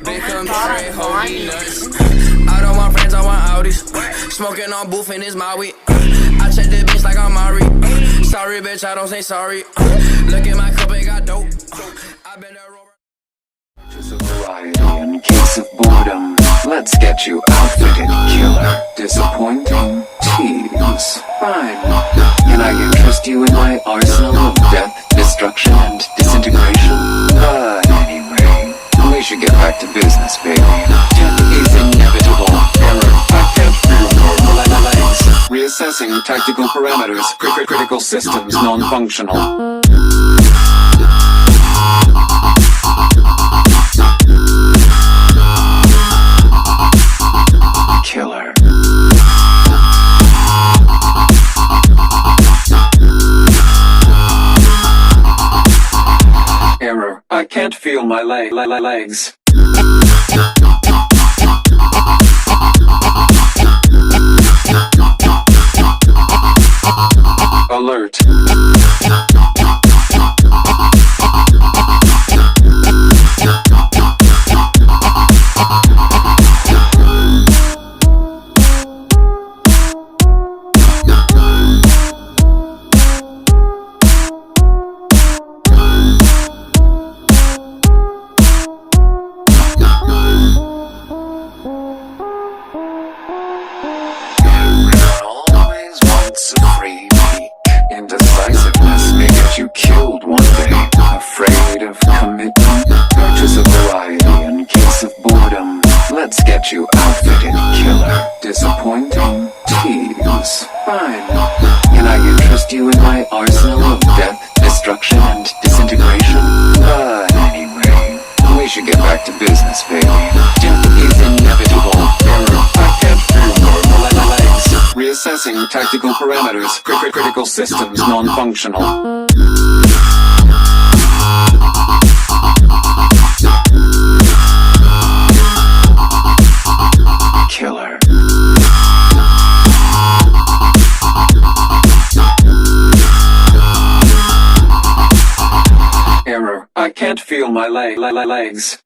Big computer, hold me nuts. I don't want friends, I want Audis. Smoking on booth in his Maui. I check the bitch like I'm Mari. Sorry, bitch, I don't say sorry. Look at my cup, it got dope. I been there over. Just a variety in case of boredom. Let's get you outfitted, killer. Disappointing? Tease. Fine. Can I interest you in my arsenal of death, destruction, and disintegration? But anyway, we should get back to business, baby. Death is inevitable. Error. I can't feel normal legs. Reassessing tactical parameters. Critical systems non-functional. Killer. Error. I can't feel my legs. Alert. Indecisiveness may get you killed one day. Afraid of commitment? Purchase a variety in case of boredom. Let's get you outfitted, killer. Disappointing? Tease. Fine. Can I interest you in my arsenal of death, destruction, and disintegration? But anyway, we should get back to business, baby. Death is inevitable. Error. I can't feel normal legs. Reassessing tactical parameters. Critical systems non-functional. Killer. Error. I can't feel my legs.